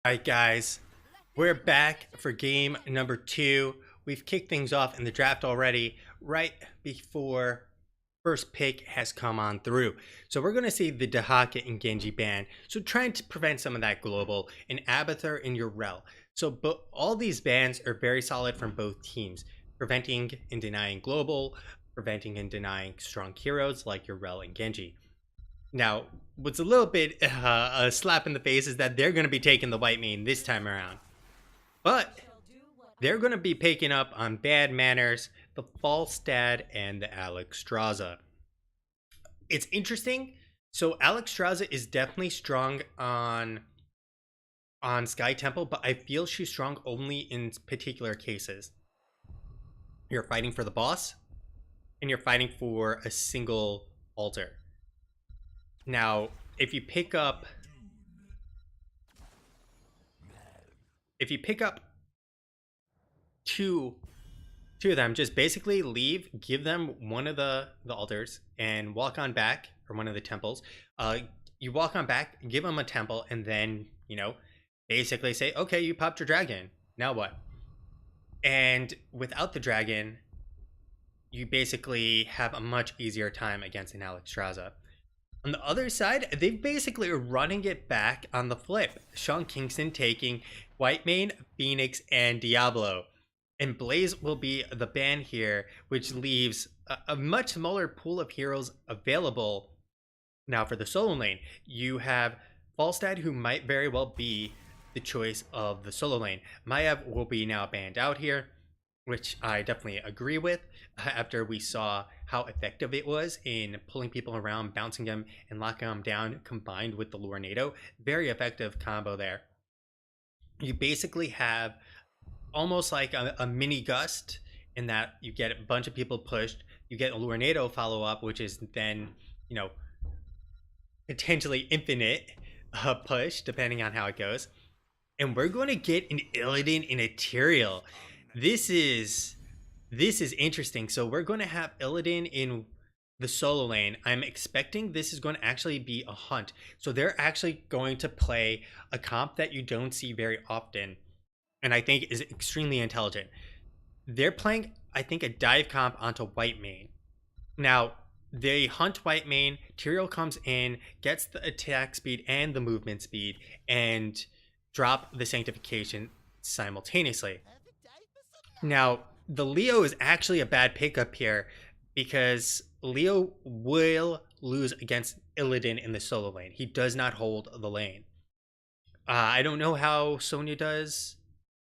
Alright guys, we're back for game number 2. We've kicked things off in the draft already, right before first pick has come on through. So we're going to see the Dahaka and Genji ban, so trying to prevent some of that global, and Abathur and Urel. So but all these bans are very solid from both teams, preventing and denying global, preventing and denying strong heroes like Urel and Genji. Now, what's a little bit a slap in the face is that they're going to be taking the white main this time around. But they're going to be picking up on bad manners, the Falstad, and the Alexstrasza. It's interesting. So Alexstrasza is definitely strong on Sky Temple, but I feel she's strong only in particular cases. You're fighting for the boss, and you're fighting for a single altar. Now, if you pick up two of them, just basically leave, give them one of the altars and walk on back, or one of the temples. You walk on back, give them a temple, and then, basically say, okay, you popped your dragon, now what? And without the dragon, you basically have a much easier time against an Alexstrasza. On the other side, they basically are running it back on the flip. Sean Kingston taking Whitemane, Phoenix, and Diablo. And Blaze will be the ban here, which leaves a much smaller pool of heroes available now for the solo lane. You have Falstad, who might very well be the choice of the solo lane. Maiev will be now banned out here, which I definitely agree with after we saw how effective it was in pulling people around, bouncing them, and locking them down, combined with the Lornado. Very effective combo there. You basically have almost like a mini gust in that you get a bunch of people pushed, you get a Lornado follow-up, which is then, potentially infinite push, depending on how it goes. And we're going to get an Illidan in a Tyrael. This is interesting. So we're going to have Illidan in the solo lane. I'm expecting this is going to actually be a hunt. So they're actually going to play a comp that you don't see very often, and I think is extremely intelligent. They're playing, I think, a dive comp onto Whitemane. Now, they hunt Whitemane, Tyrael comes in, gets the attack speed and the movement speed, and drop the Sanctification simultaneously. Now, the Leo is actually a bad pickup here because Leo will lose against Illidan in the solo lane. He does not hold the lane. I don't know how Sonya does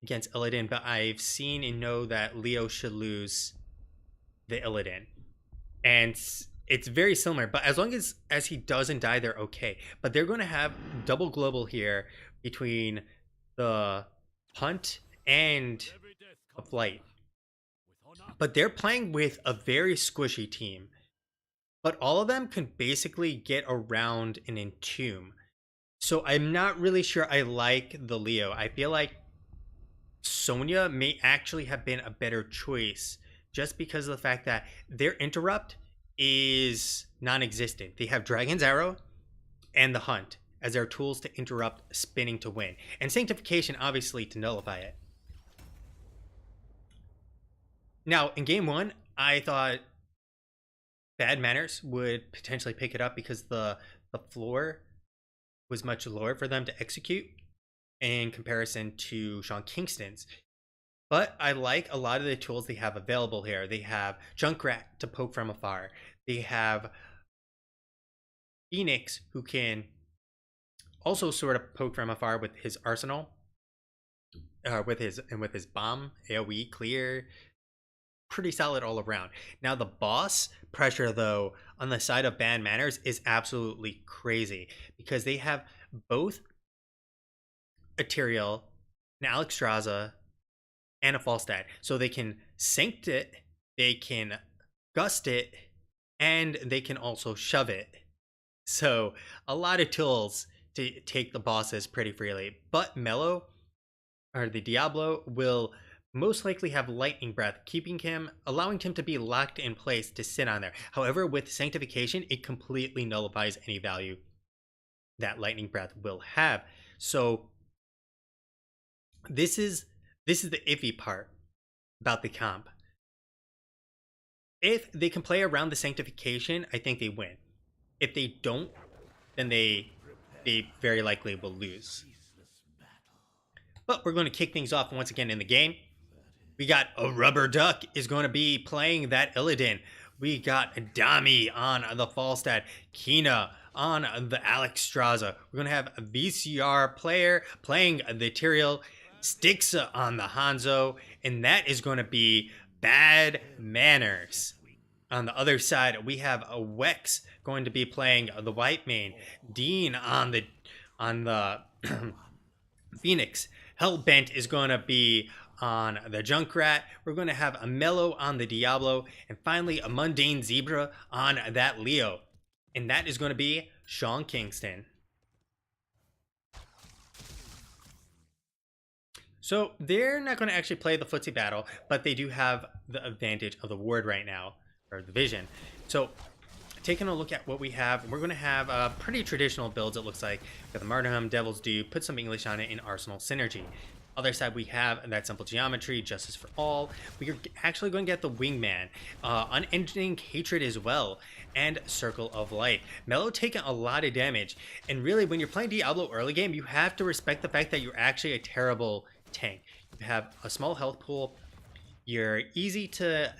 against Illidan, but I've seen and know that Leo should lose the Illidan. And it's very similar, but as long as he doesn't die, they're okay. But they're going to have double global here between the hunt and a flight. But they're playing with a very squishy team. But all of them can basically get around and entomb. So I'm not really sure I like the Leo. I feel like Sonya may actually have been a better choice just because of the fact that their interrupt is non-existent. They have Dragon's Arrow and the Hunt as their tools to interrupt spinning to win, and Sanctification obviously to nullify it. Now, in game one, I thought Bad Manners would potentially pick it up because the floor was much lower for them to execute in comparison to Sean Kingston's. But I like a lot of the tools they have available here. They have Junkrat to poke from afar. They have Phoenix, who can also sort of poke from afar with his arsenal, with his bomb, AoE, clear. Pretty solid all around. Now the boss pressure, though, on the side of Bad Manners is absolutely crazy because they have both a Tyrael, an Alexstrasza, and a Falstad. So they can Sanct it, they can Gust it, and they can also shove it. So a lot of tools to take the bosses pretty freely. But Mello, or the Diablo, will most likely have Lightning Breath, allowing him to be locked in place to sit on there. However, with Sanctification, it completely nullifies any value that Lightning Breath will have. So This is the iffy part about the comp. If they can play around the sanctification, I think they win. If they don't, then they very likely will lose. But we're going to kick things off once again in the game. We got a Rubber Duck is going to be playing that Illidan. We got Dami on the Falstad, Kina on the Alexstrasza. We're going to have a VCR player playing the Tyrael, Stixa on the Hanzo, and that is going to be Bad Manners. On the other side, we have a Wex going to be playing the White Mane, Dean on the Phoenix. Hellbent is going to be on the Junkrat. We're going to have a Mellow on the Diablo, and finally a Mundane Zebra on that Leo. And that is going to be Sean Kingston. So they're not going to actually play the footsie battle, but they do have the advantage of the ward right now, or the vision. So taking a look at what we have, we're going to have pretty traditional builds, it looks like. Got the Martyrdom, Devil's Due, put some English on it in Arsenal Synergy. Other side, we have that Simple Geometry, Justice for All. We are actually going to get the Wingman, Unending Hatred as well, and Circle of Light. Mellow taking a lot of damage, and really when you're playing Diablo early game, you have to respect the fact that you're actually a terrible tank. You have a small health pool, you're easy to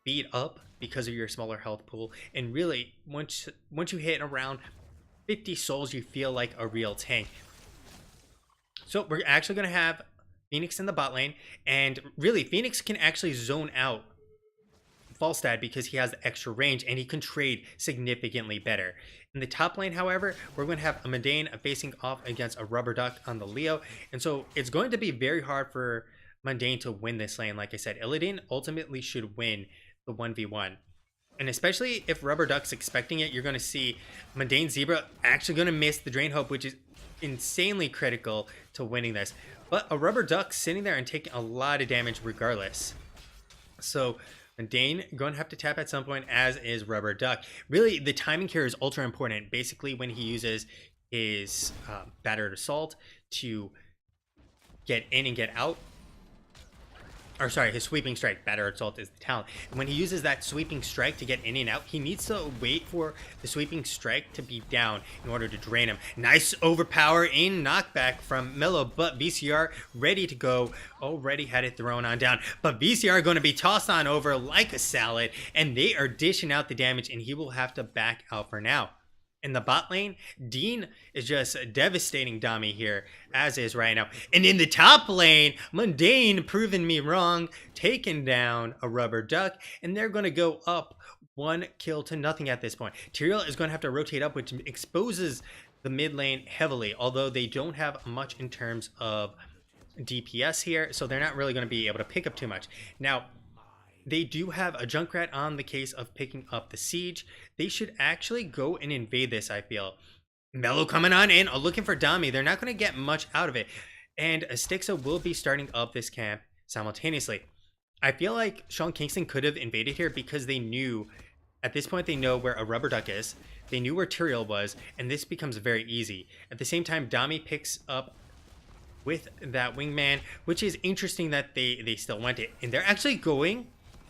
beat up because of your smaller health pool, and really once you hit around 50 souls, you feel like a real tank. So we're actually going to have Phoenix in the bot lane, and really Phoenix can actually zone out Falstad because he has the extra range and he can trade significantly better. In the top lane, however, we're going to have a Mundane facing off against a Rubber Duck on the Leo, and so it's going to be very hard for Mundane to win this lane. Like I said, Illidan ultimately should win the 1v1. And especially if Rubber Duck's expecting it, you're going to see Mundane Zebra actually going to miss the Drain Hope, which is insanely critical to winning this. But a Rubber Duck sitting there and taking a lot of damage regardless. So Mundane going to have to tap at some point, as is Rubber Duck. Really, the timing here is ultra important. Basically, when he uses his Battered Assault to get in and get out, or sorry, his Sweeping Strike, Battered Assault is the talent. And when he uses that Sweeping Strike to get in and out, he needs to wait for the Sweeping Strike to be down in order to drain him. Nice overpower in knockback from Mellow, but VCR ready to go, already had it thrown on down. But VCR going to be tossed on over like a salad, and they are dishing out the damage, and he will have to back out for now. In the bot lane, Dean is just devastating Dami here, as is right now. And in the top lane, Mundane proving me wrong, taking down a Rubber Duck, and they're going to go up 1-0 at this point. Tyrael is going to have to rotate up, which exposes the mid lane heavily, although they don't have much in terms of DPS here, so they're not really going to be able to pick up too much. Now, they do have a Junkrat on the case of picking up the Siege. They should actually go and invade this, I feel. Mellow coming on in, looking for Dami. They're not going to get much out of it. And Stixa will be starting up this camp simultaneously. I feel like Sean Kingston could have invaded here because they knew, at this point, they know where a Rubber Duck is. They knew where Tyrael was, and this becomes very easy. At the same time, Dami picks up with that Wingman, which is interesting that they still went it. And they're actually going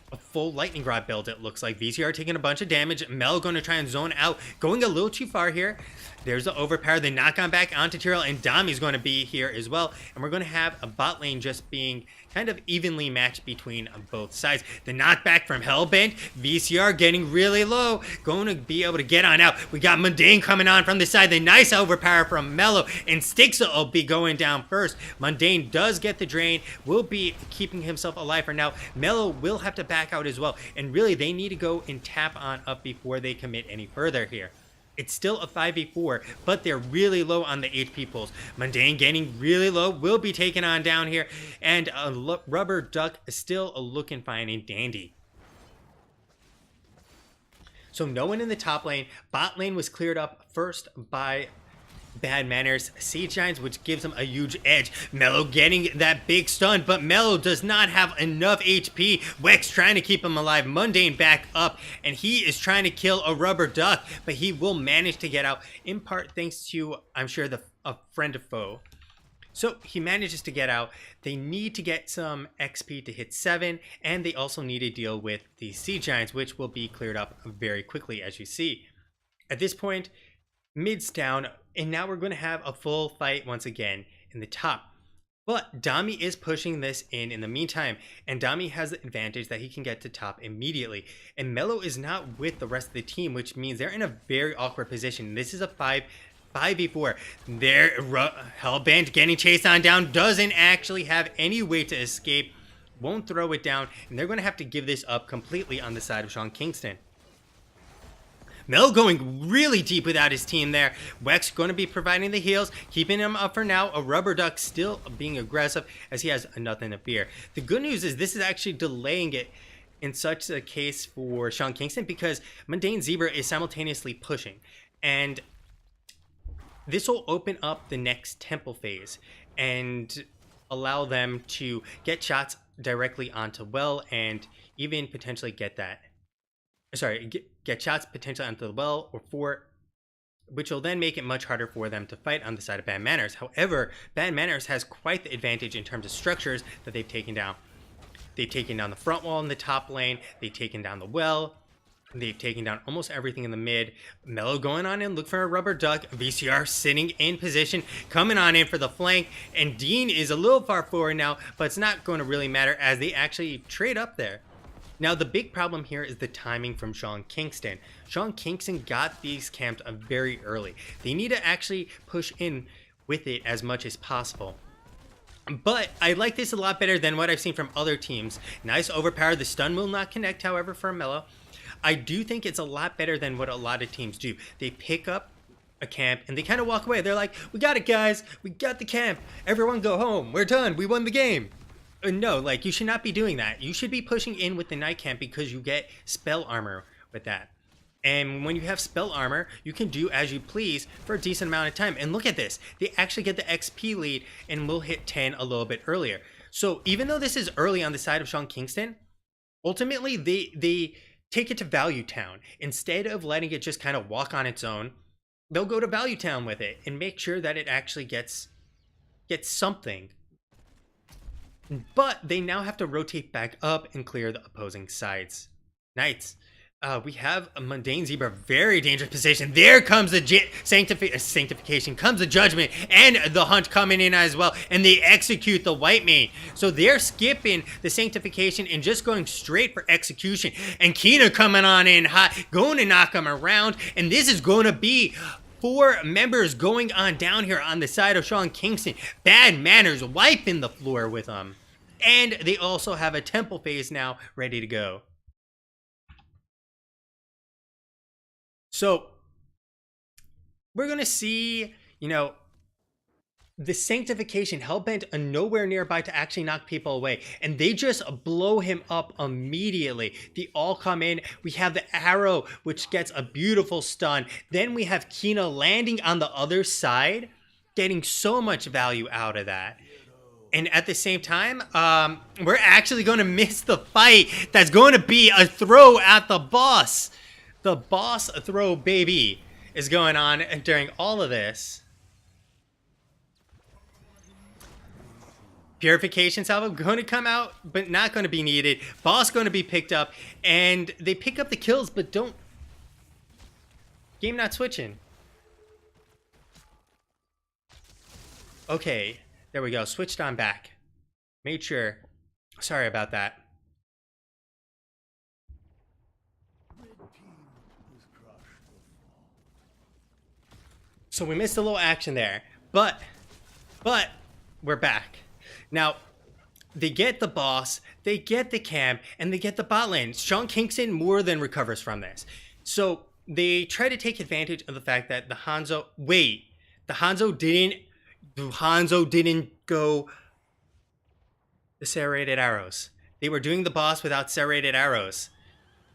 a full Lightning Rod build, it looks like. VCR taking a bunch of damage. Mel going to try and zone out. Going a little too far here. There's the overpower. The knock-on back onto Tyrael, and Dami's going to be here as well. And we're going to have a bot lane just being kind of evenly matched between both sides. The knockback from Hellbent. VCR getting really low. Going to be able to get on out. We got Mundane coming on from the side. The nice overpower from Mellow. And Stixa will be going down first. Mundane does get the drain. Will be keeping himself alive for now. Mellow will have to back out as well. And really, they need to go and tap on up before they commit any further here. It's still a 5v4, but they're really low on the HP pulls. Mundane getting really low, will be taken on down here. And a Rubber Duck is still looking fine and dandy. So no one in the top lane. Bot lane was cleared up first by Bad Manners, Siege Giants, which gives him a huge edge. Mellow getting that big stun, but Mellow does not have enough HP. Wex trying to keep him alive. Mundane back up, and he is trying to kill a Rubber Duck, but he will manage to get out, in part thanks to, I'm sure, a friend of foe. So he manages to get out. They need to get some XP to hit 7, and they also need to deal with the Sea Giants, which will be cleared up very quickly, as you see. At this point, mid's down, and now we're going to have a full fight once again in the top. But Dami is pushing this in the meantime, and Dami has the advantage that he can get to top immediately. And Mello is not with the rest of the team, which means they're in a very awkward position. This is a 5v4. There, Hellbent getting chased on down, doesn't actually have any way to escape, won't throw it down, and they're going to have to give this up completely on the side of Sean Kingston. Mel going really deep without his team there. Wex going to be providing the heals, keeping him up for now. A Rubber Duck still being aggressive as he has nothing to fear. The good news is this is actually delaying it in such a case for Sean Kingston because Mundane Zebra is simultaneously pushing. And this will open up the next temple phase and allow them to get shots directly onto well and even potentially get shots potentially onto the well or fort, which will then make it much harder for them to fight on the side of Bad Manners. However, Bad Manners has quite the advantage in terms of structures that they've taken down. They've taken down the front wall in the top lane, they've taken down the well, they've taken down almost everything in the mid. Mello going on in, look for a Rubber Duck. VCR sitting in position, coming on in for the flank, and Dean is a little far forward now, but it's not going to really matter as they actually trade up there. Now, the big problem here is the timing from Sean Kingston. Sean Kingston got these camped very early. They need to actually push in with it as much as possible. But I like this a lot better than what I've seen from other teams. Nice overpower. The stun will not connect, however, for Mello. I do think it's a lot better than what a lot of teams do. They pick up a camp and they kind of walk away. They're like, we got it, guys. We got the camp. Everyone go home. We're done. We won the game. No, like, you should not be doing that. You should be pushing in with the night camp because you get spell armor with that. And when you have spell armor, you can do as you please for a decent amount of time. And look at this. They actually get the XP lead and will hit 10 a little bit earlier. So even though this is early on the side of Sean Kingston, ultimately they take it to Value Town. Instead of letting it just kind of walk on its own, they'll go to Value Town with it and make sure that it actually gets something. But they now have to rotate back up and clear the opposing sides. Knights. We have a Mundane Zebra, very dangerous position. There comes the sanctification, comes the judgment, and the hunt coming in as well. And they execute the white mane. So they're skipping the sanctification and just going straight for execution. And Kina coming on in hot, going to knock them around. And this is going to be 4 members going on down here on the side of Sean Kingston. Bad Manners wiping the floor with them. And they also have a temple phase now ready to go. So we're going to see, the sanctification hellbent are nowhere nearby to actually knock people away. And they just blow him up immediately. They all come in. We have the arrow, which gets a beautiful stun. Then we have Kina landing on the other side, getting so much value out of that. And at the same time, we're actually going to miss the fight. That's going to be a throw at the boss. The boss throw, baby, is going on during all of this. Purification salvo going to come out, but not going to be needed. Boss going to be picked up, and they pick up the kills, but don't. Game not switching. Okay, there we go. Switched on back. Made sure. Sorry about that. So we missed a little action there, but we're back. Now, they get the boss, they get the camp, and they get the bot lane. Sean Kingston more than recovers from this. So they try to take advantage of the fact that the Hanzo didn't go the serrated arrows. They were doing the boss without serrated arrows.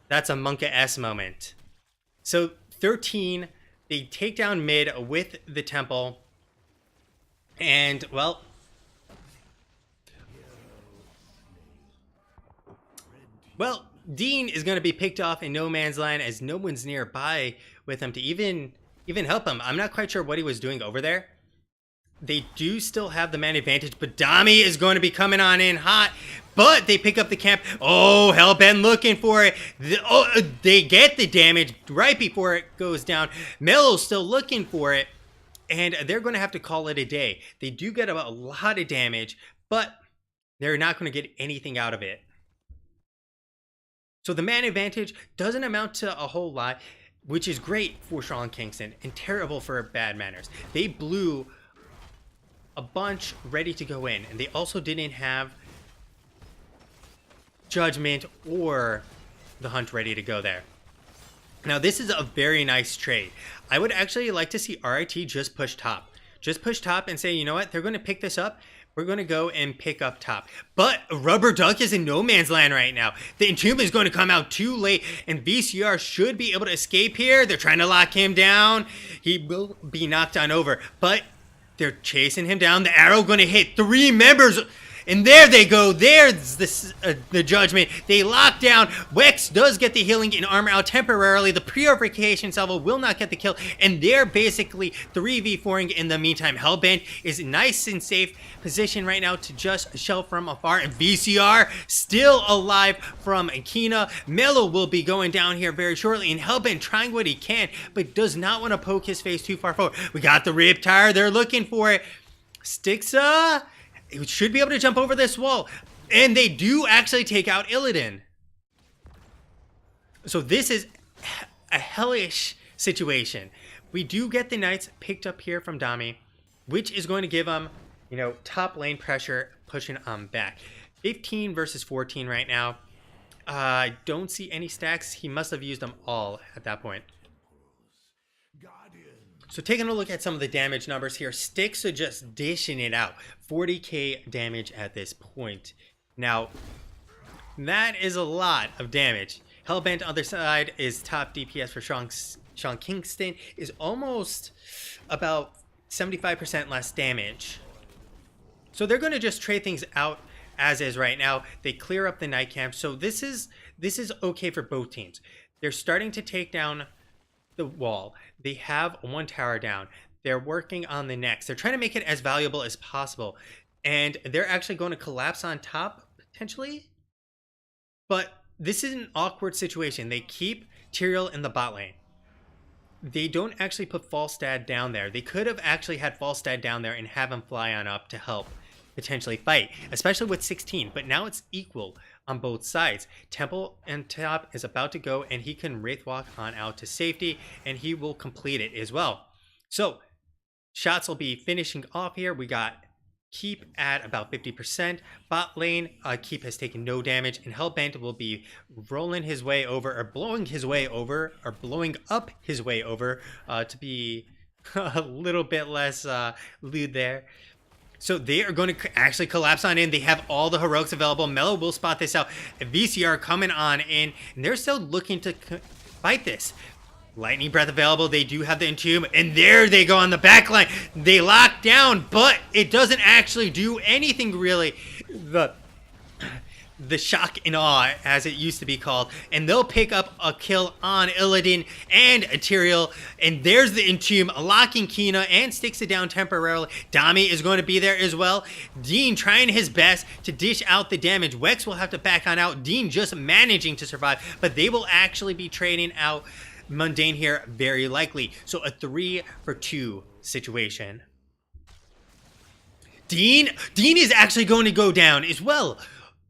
That's a Monka S moment. So 13, they take down mid with the temple, and well, Dean is going to be picked off in no man's land as no one's nearby with him to even help him. I'm not quite sure what he was doing over there, They do still have the man advantage, but Dami is going to be coming on in hot. But they pick up the camp. Oh, Hellbent looking for it. They get the damage right before it goes down. Melo's still looking for it. And they're going to have to call it a day. They do get a lot of damage, but they're not going to get anything out of it. So the man advantage doesn't amount to a whole lot, which is great for Sean Kingston and terrible for Bad Manners. They blew a bunch ready to go in, and they also didn't have Judgment or the Hunt ready to go there. Now this is a very nice trade. I would actually like to see RIT just push top. Just push top and say, you know what, they're going to pick this up. We're going to go and pick up top. But Rubber Duck is in no man's land right now. The Entomb is going to come out too late, and VCR should be able to escape here. They're trying to lock him down. He will be knocked on over, but they're chasing him down. The arrow going to hit 3 members. And there they go. There's the Judgment. They lock down. Wex does get the healing and armor out temporarily. The Purification Salvo will not get the kill. And they're basically 3v4ing in the meantime. Hellbent is nice and safe position right now to just shell from afar. And VCR still alive from Kina. Melo will be going down here very shortly. And Hellbent trying what he can, but does not want to poke his face too far forward. We got the Riptire. They're looking for it. Stixa should be able to jump over this wall. And they do actually take out Illidan. So this is a hellish situation. We do get the Knights picked up here from Dami, which is going to give them, you know, top lane pressure pushing on back. 15 versus 14 right now. I don't see any stacks. He must have used them all at that point. So taking a look at some of the damage numbers here, Styx are just dishing it out. 40k damage at this point. Now, that is a lot of damage. Hellbent on the other side is top DPS for Sean Kingston, is almost about 75% less damage. So they're going to just trade things out as is right now. They clear up the night camp. So this is okay for both teams. They're starting to take down the wall. They have 1 tower down. They're working on the next. They're trying to make it as valuable as possible. And they're actually going to collapse on top, potentially. But this is an awkward situation. They keep Tyrael in the bot lane. They don't actually put Falstad down there. They could have actually had Falstad down there and have him fly on up to help potentially fight, especially with 16. But now it's equal on both sides. Temple and top is about to go, and he can Wraithwalk on out to safety, and he will complete it as well. So shots will be finishing off here. We got Keep at about 50%. Bot lane, Keep has taken no damage, and Hellbent will be rolling his way over, or blowing his way over, or blowing up his way over, to be a little bit less lewd there. So they are going to actually collapse on in. They have all the heroics available. Melo will spot this out. VCR coming on in, and they're still looking to fight this. Lightning Breath available. They do have the Entomb, and there they go on the back line. They lock down, but it doesn't actually do anything really. The shock and awe, as it used to be called, and they'll pick up a kill on Illidan and Tyrael, and there's the Entomb locking Kina and sticks it down temporarily. Dami is going to be there as well. Dean trying his best to dish out the damage. Wex will have to back on out. Dean just managing to survive, but they will actually be trading out Mundane here, very likely. So a 3-for-2 situation. Dean is actually going to go down as well.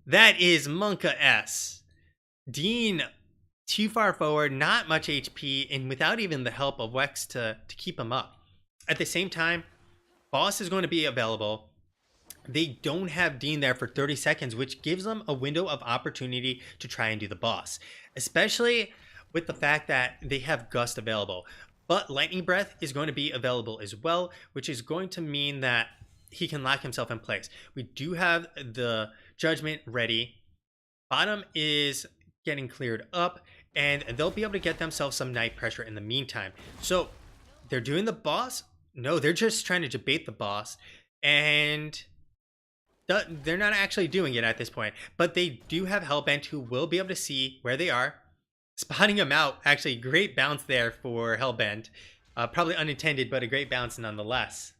That is Monka S. Dean, too far forward, not much HP, and without even the help of Wex to keep him up. At the same time, Boss is going to be available. They don't have Dean there for 30 seconds, which gives them a window of opportunity to try and do the boss. Especially with the fact that they have Gust available. But Lightning Breath is going to be available as well, which is going to mean that he can lock himself in place. We do have the Judgment ready. Bottom is getting cleared up, and they'll be able to get themselves some night pressure in the meantime. So they're doing the boss? No, they're just trying to debate the boss, and they're not actually doing it at this point. But they do have Hellbent, who will be able to see where they are. Spotting him out, actually great bounce there for Hellbent. Probably unintended, but a great bounce nonetheless.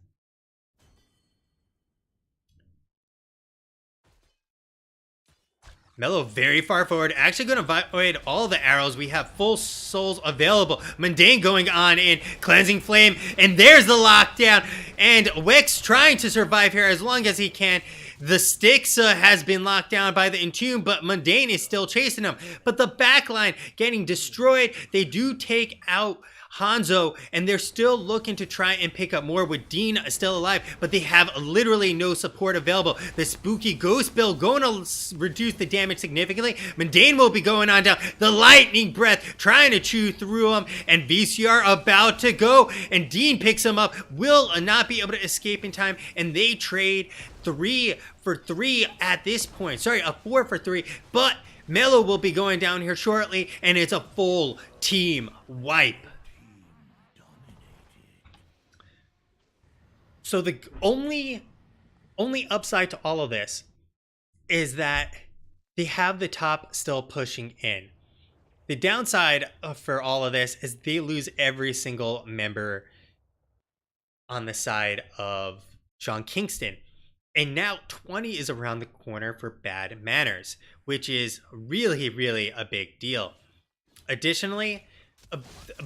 Mello very far forward, actually going to avoid all the arrows. We have full souls available. Mundane going on in, cleansing flame, and there's the lockdown. And Wex trying to survive here as long as he can. The Styx has been locked down by the Entomb, but Mundane is still chasing him. But the backline getting destroyed. They do take out Hanzo, and they're still looking to try and pick up more with Dean still alive, but they have literally no support available. The spooky ghost bill going to reduce the damage significantly. Mundane will be going on down. The lightning breath trying to chew through him, and VCR about to go, and Dean picks him up, will not be able to escape in time, and they trade 3 for 3 at this point. Sorry, a 4 for 3, but Mello will be going down here shortly, and it's a full team wipe. So the only upside to all of this is that they have the top still pushing in. The downside for all of this is they lose every single member on the side of Sean Kingston. And now 20 is around the corner for Bad Manners, which is really, really a big deal. Additionally,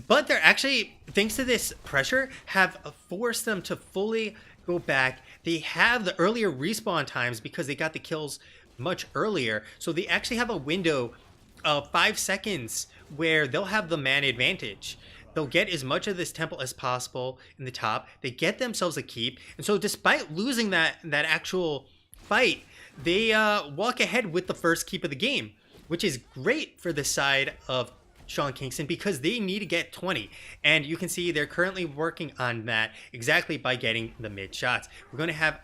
but they're actually, thanks to this pressure, have forced them to fully go back. They have the earlier respawn times because they got the kills much earlier. So they actually have a window of 5 seconds where they'll have the man advantage. They'll get as much of this temple as possible in the top. They get themselves a keep. And so despite losing that actual fight, they walk ahead with the first keep of the game, which is great for the side of Sean Kingston because they need to get 20, and you can see they're currently working on that exactly by getting the mid shots. We're going to have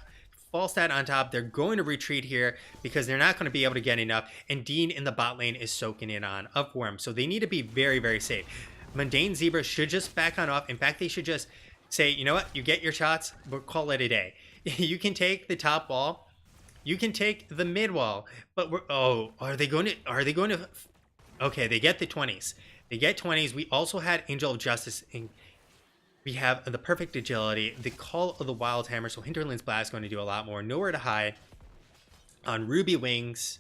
Falstad on top. They're going to retreat here because they're not going to be able to get enough, and Dean in the bot lane is soaking it on up for him, so they need to be very, very safe. Mundane Zebra should just back on off. In fact, they should just say, you know what, you get your shots, we'll call it a day. You can take the top wall, you can take the mid wall, but are they going to okay, they get the 20s. They get 20s. We also had Angel of Justice. We have the perfect agility. The Call of the Wild Hammer. So Hinterland's Blast is going to do a lot more. Nowhere to Hide. On Ruby Wings.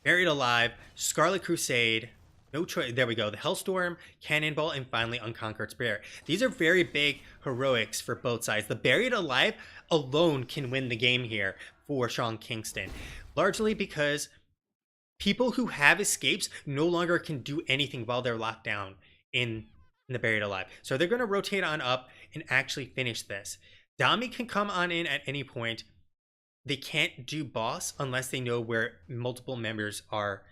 Buried Alive. Scarlet Crusade. No choice. There we go. The Hellstorm, Cannonball, and finally Unconquered Spirit. These are very big heroics for both sides. The Buried Alive alone can win the game here for Sean Kingston. Largely because people who have escapes no longer can do anything while they're locked down in the Buried Alive. So they're going to rotate on up and actually finish this. Dami can come on in at any point. They can't do boss unless they know where multiple members are.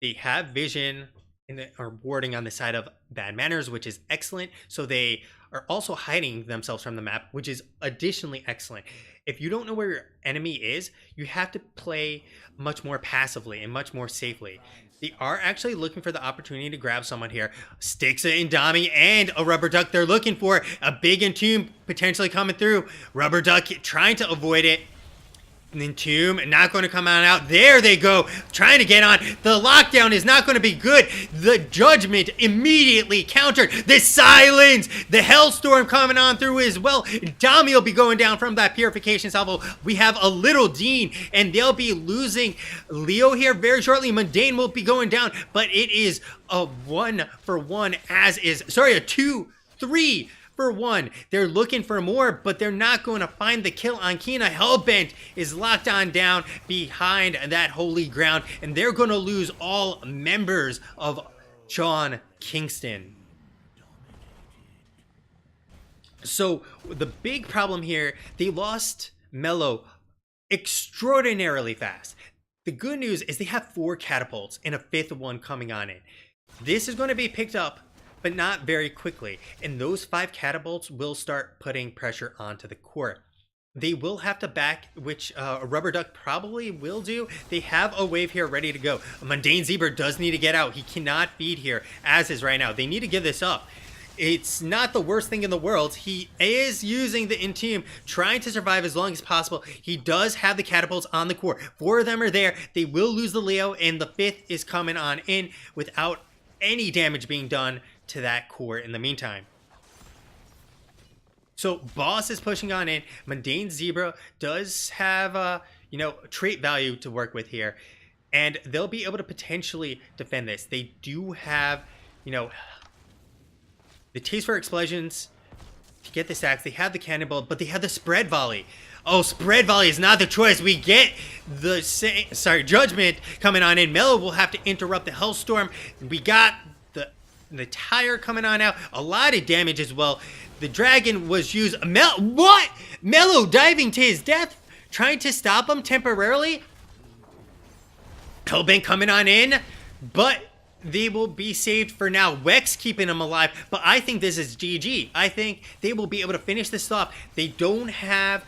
They have vision and are warding on the side of Bad Manners, which is excellent. So they are also hiding themselves from the map, which is additionally excellent. If you don't know where your enemy is, you have to play much more passively and much more safely. They are actually looking for the opportunity to grab someone here. Stixa and Dami and a Rubber Duck they're looking for. A big Entomb potentially coming through. Rubber Duck trying to avoid it. Entomb not going to come on out. There they go, trying to get on. The lockdown is not going to be good. The judgment immediately countered. The silence, the Hellstorm coming on through as well. Dami will be going down from that purification salvo. We have a little Dean, and they'll be losing Leo here very shortly. Mundane will be going down, but it is a 1-for-1 as is. Sorry, a 2-3 for 1. They're looking for more, but they're not going to find the kill on Kina. Hellbent is locked on down behind that holy ground, and they're going to lose all members of Sean Kingston. So the big problem here, they lost Mello extraordinarily fast. The good news is they have 4 catapults and a 5th one coming on in. This is going to be picked up, but not very quickly, and those 5 catapults will start putting pressure onto the core. They will have to back, which a Rubber Duck probably will do. They have a wave here ready to go. A Mundane Zebra does need to get out. He cannot feed here as is right now. They need to give this up. It's not the worst thing in the world. He is using the Entomb, trying to survive as long as possible. He does have the catapults on the core. 4 of them are there. They will lose the Leo, and the 5th is coming on in without any damage being done to that core in the meantime. So boss is pushing on in. Mundane Zebra does have trait value to work with here, and they'll be able to potentially defend this. They do have, you know, the taste for explosions to get the stacks. They have the cannonball, but they have the spread volley. Oh, spread volley is not the choice. We get the judgment coming on in. Mello will have to interrupt the Hellstorm. We got the tire coming on out. A lot of damage as well. The dragon was used. What? Mello diving to his death, trying to stop him temporarily. Hellbent coming on in, but they will be saved for now. Wex keeping him alive, but I think this is GG. I think they will be able to finish this off. They don't have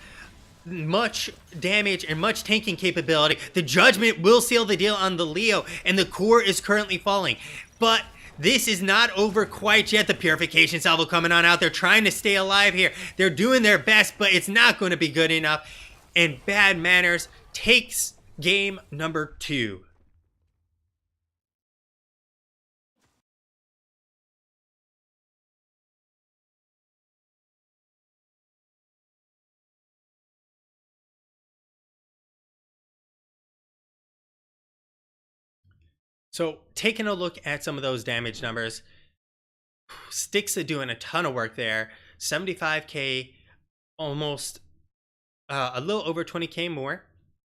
much damage and much tanking capability. The judgment will seal the deal on the Leo, and the core is currently falling. But this is not over quite yet. The purification salvo coming on out. They're trying to stay alive here. They're doing their best, but it's not going to be good enough. And Bad Manners takes game number 2. So taking a look at some of those damage numbers, Styx are doing a ton of work there. 75k, almost a little over 20k more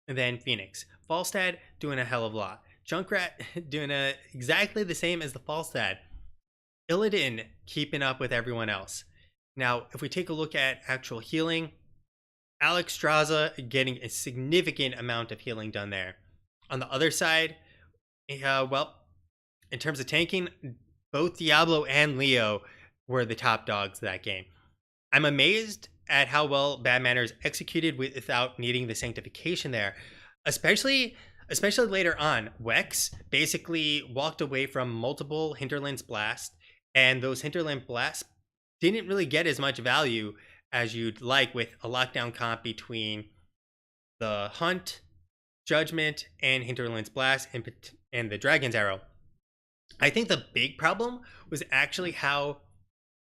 than Phoenix. Falstad doing a hell of a lot. Junkrat doing exactly the same as the Falstad. Illidan keeping up with everyone else. Now, if we take a look at actual healing, Alex Straza getting a significant amount of healing done there. On the other side, well, in terms of tanking, both Diablo and Leo were the top dogs that game. I'm amazed at how well Bad Manners executed without needing the sanctification there, especially later on. Wex basically walked away from multiple Hinterlands Blast, and those Hinterland Blasts didn't really get as much value as you'd like with a lockdown comp between the Hunt, Judgment, and Hinterlands Blast, and the Dragon's Arrow. I think the big problem was actually how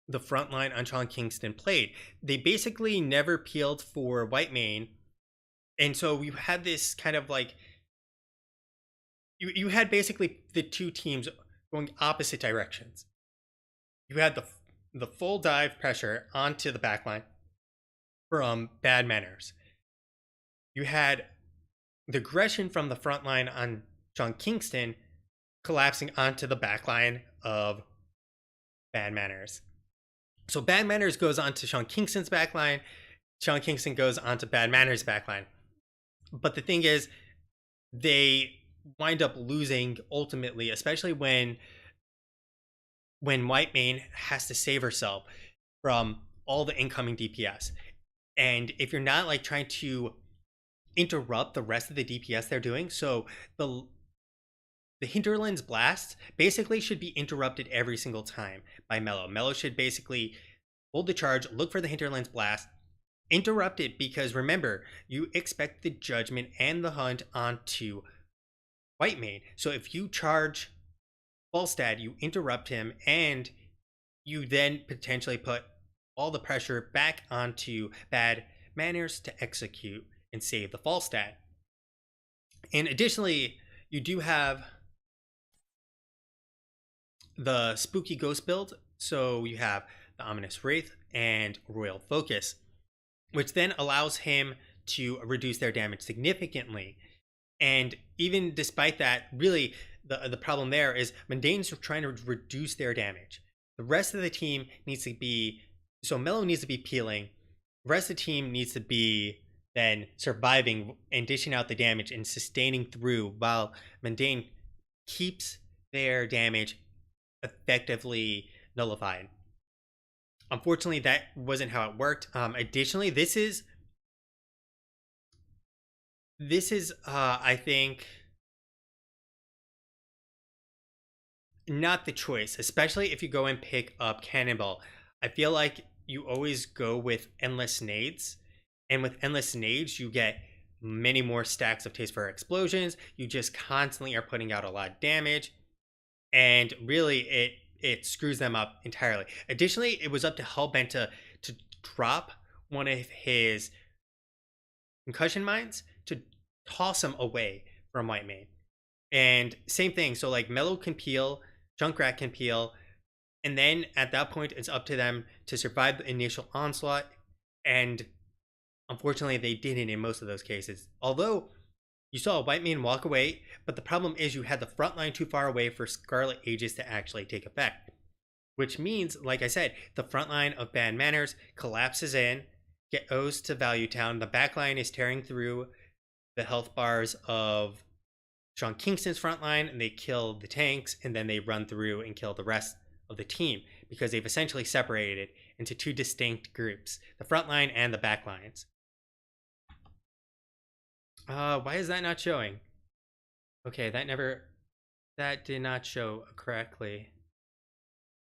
the front line on Kingston played. They basically never peeled for Whitemane, and so you had this kind of like you had basically the two teams going opposite directions. You had the full dive pressure onto the backline from Bad Manners. You had the aggression from the front line on Kingston collapsing onto the backline of Bad Manners. So Bad Manners goes onto Kingston's backline. Kingston goes onto Bad Manners' backline. But the thing is, they wind up losing ultimately, especially when Whitemane has to save herself from all the incoming DPS. And if you're not like trying to interrupt the rest of the DPS they're doing, so the Hinterlands Blast basically should be interrupted every single time by Mello. Mello should basically hold the charge, look for the Hinterlands Blast, interrupt it, because remember, you expect the Judgment and the Hunt onto Whitemane. So if you charge Falstad, you interrupt him, and you then potentially put all the pressure back onto Bad Manners to execute and save the Falstad. And additionally, you do have the Spooky Ghost build, so you have the Ominous Wraith and Royal Focus, which then allows him to reduce their damage significantly. And even despite that, really the problem there is Mundane's trying to reduce their damage. The rest of the team needs to be, so Mello needs to be peeling, the rest of the team needs to be then surviving and dishing out the damage and sustaining through, while Mundane keeps their damage effectively nullified. Unfortunately, that wasn't how it worked. Additionally, this is I think not the choice, especially if you go and pick up Cannonball. I feel like you always go with Endless Nades, and with Endless Nades you get many more stacks of Taste for Explosions. You just constantly are putting out a lot of damage, and really it screws them up entirely. Additionally, it was up to Hellbent to drop one of his concussion mines to toss him away from Whitemane. And same thing. So like Mellow can peel, Junkrat can peel, and then at that point it's up to them to survive the initial onslaught. And unfortunately, they didn't in most of those cases. Although you saw a white man walk away, but the problem is you had the front line too far away for Scarlet Aegis to actually take effect. Which means, like I said, the front line of Bad Manners collapses in, goes to Value Town. The back line is tearing through the health bars of Sean Kingston's front line, and they kill the tanks, and then they run through and kill the rest of the team because they've essentially separated into two distinct groups, the front line and the back lines. Why is that not showing? Okay, that did not show correctly.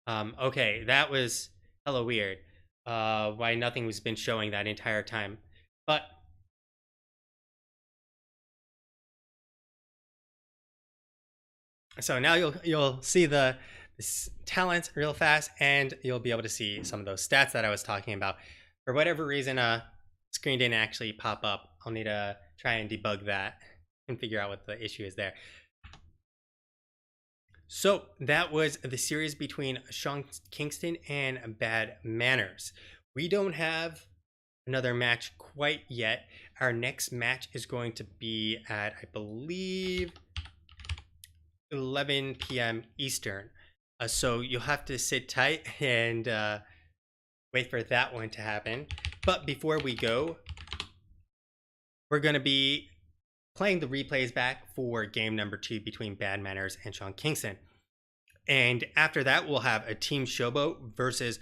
Okay, that was hella weird. Why nothing was been showing that entire time. But so now you'll see the talents real fast, and you'll be able to see some of those stats that I was talking about. For whatever reason, screen didn't actually pop up. I'll need to try and debug that and figure out what the issue is there. So that was the series between Sean Kingston and Bad Manners. We don't have another match quite yet. Our next match is going to be at, I believe, 11 p.m. Eastern. So you'll have to sit tight and wait for that one to happen. But before we go, we're going to be playing the replays back for game number 2 between Bad Manners and Sean Kingston. And after that, we'll have a Team Showboat versus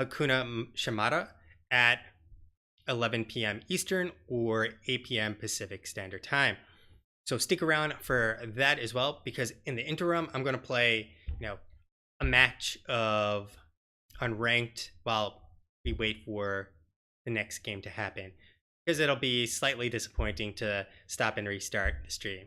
Hakuna Shimada at 11 p.m. Eastern or 8 p.m. Pacific Standard Time. So stick around for that as well, because in the interim, I'm going to play, a match of unranked while we wait for the next game to happen, because it'll be slightly disappointing to stop and restart the stream.